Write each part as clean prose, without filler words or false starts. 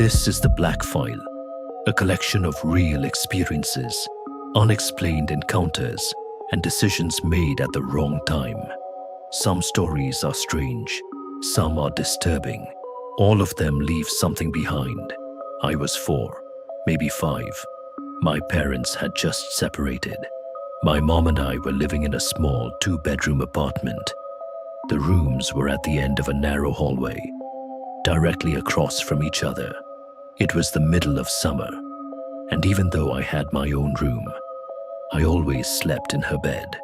This is the Black File, a collection of real experiences, unexplained encounters, and decisions made at the wrong time. Some stories are strange, some are disturbing. All of them leave something behind. I was 4, maybe 5. My parents had just separated. My mom and I were living in a small 2-bedroom apartment. The rooms were at the end of a narrow hallway, directly across from each other. It was the middle of summer, and even though I had my own room, I always slept in her bed.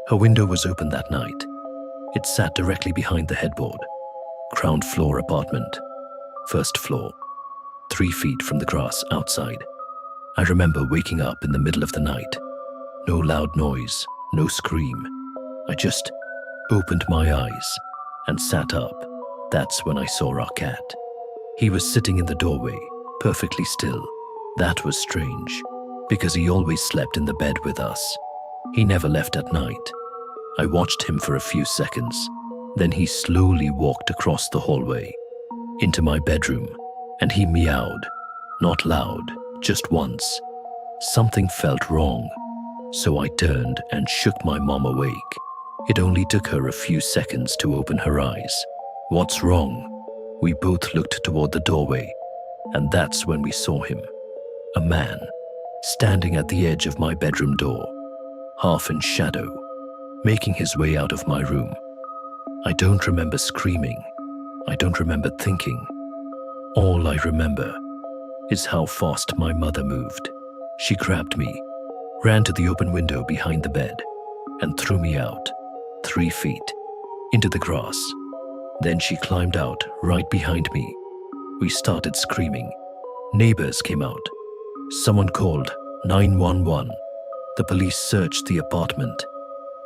Her window was open that night. It sat directly behind the headboard. Ground floor apartment, first floor, 3 feet from the grass outside. I remember waking up in the middle of the night. No loud noise, no scream. I just opened my eyes and sat up. That's when I saw our cat. He was sitting in the doorway, perfectly still. That was strange, because he always slept in the bed with us. He never left at night. I watched him for a few seconds. Then he slowly walked across the hallway into my bedroom, and he meowed, not loud, just once. Something felt wrong, so I turned and shook my mom awake. It only took her a few seconds to open her eyes. "What's wrong?" We both looked toward the doorway, and that's when we saw him. A man, standing at the edge of my bedroom door, half in shadow, making his way out of my room. I don't remember screaming. I don't remember thinking. All I remember is how fast my mother moved. She grabbed me, ran to the open window behind the bed, and threw me out, 3 feet, into the grass. Then she climbed out right behind me. We started screaming. Neighbors came out. Someone called 911. The police searched the apartment.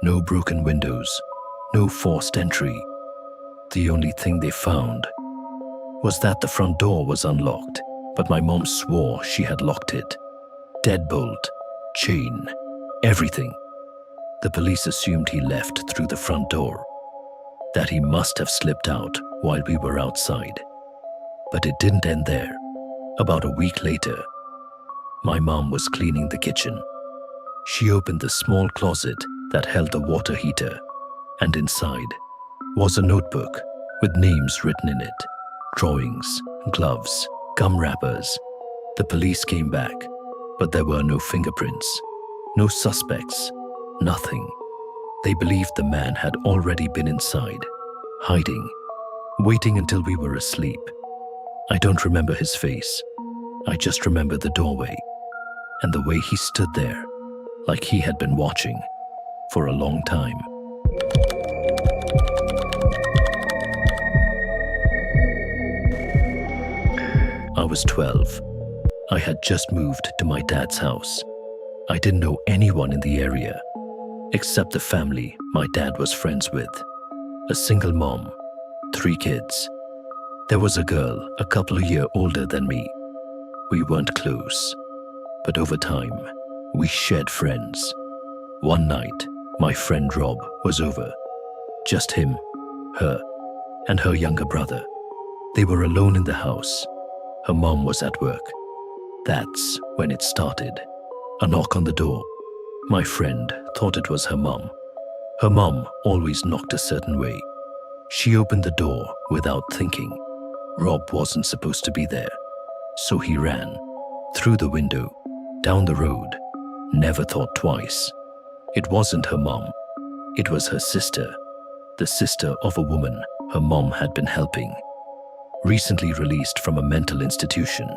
No broken windows, no forced entry. The only thing they found was that the front door was unlocked, but my mom swore she had locked it. Deadbolt, chain, everything. The police assumed he left through the front door, that he must have slipped out while we were outside. But it didn't end there. About a week later, my mom was cleaning the kitchen. She opened the small closet that held the water heater, and inside was a notebook with names written in it, drawings, gloves, gum wrappers. The police came back, but there were no fingerprints, no suspects, nothing. They believed the man had already been inside, hiding, waiting until we were asleep. I don't remember his face. I just remember the doorway and the way he stood there, like he had been watching for a long time. I was 12. I had just moved to my dad's house. I didn't know anyone in the area, except the family my dad was friends with. A single mom, 3 kids. There was a girl a couple of years older than me. We weren't close, but over time, we shared friends. One night, my friend Rob was over. Just him, her, and her younger brother. They were alone in the house. Her mom was at work. That's when it started. A knock on the door. My friend thought it was her mom. Her mom always knocked a certain way. She opened the door without thinking. Rob wasn't supposed to be there, so he ran through the window, down the road, never thought twice. It wasn't her mom. It was her sister, the sister of a woman her mom had been helping. Recently released from a mental institution,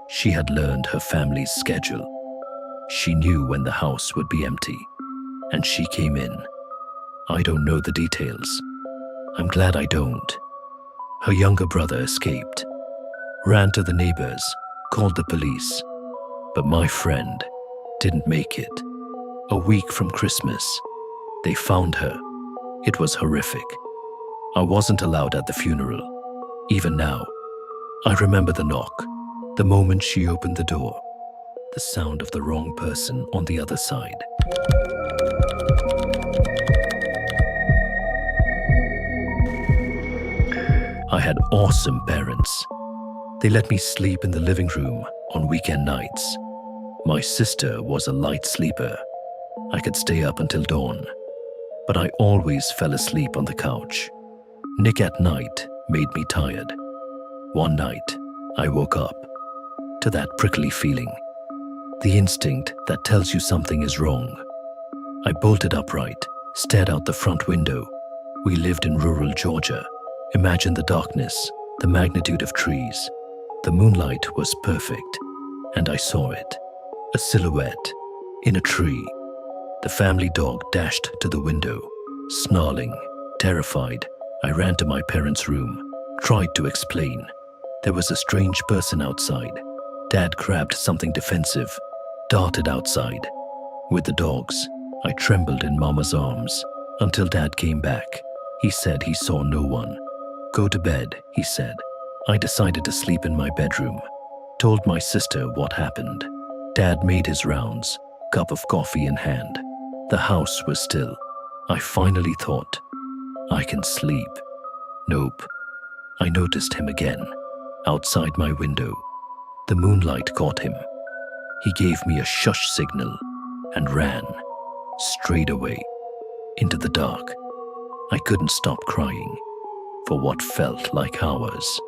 she had learned her family's schedule. She knew when the house would be empty, and she came in. I don't know the details. I'm glad I don't. Her younger brother escaped, ran to the neighbors, called the police, but my friend didn't make it. A week from Christmas, they found her. It was horrific. I wasn't allowed at the funeral. Even now, I remember the knock, the moment she opened the door, the sound of the wrong person on the other side. I had awesome parents. They let me sleep in the living room on weekend nights. My sister was a light sleeper. I could stay up until dawn, but I always fell asleep on the couch. Nick at night made me tired. One night, I woke up to that prickly feeling, the instinct that tells you something is wrong. I bolted upright, stared out the front window. We lived in rural Georgia. Imagine the darkness, the magnitude of trees. The moonlight was perfect, and I saw it, a silhouette in a tree. The family dog dashed to the window, snarling, terrified. I ran to my parents' room, tried to explain. There was a strange person outside. Dad grabbed something defensive, darted outside. With the dogs, I trembled in Mama's arms until Dad came back. He said he saw no one. Go to bed, he said. I decided to sleep in my bedroom. Told my sister what happened. Dad made his rounds, cup of coffee in hand. The house was still. I finally thought, I can sleep. Nope. I noticed him again, outside my window. The moonlight caught him. He gave me a shush signal and ran, straight away, into the dark. I couldn't stop crying for what felt like hours.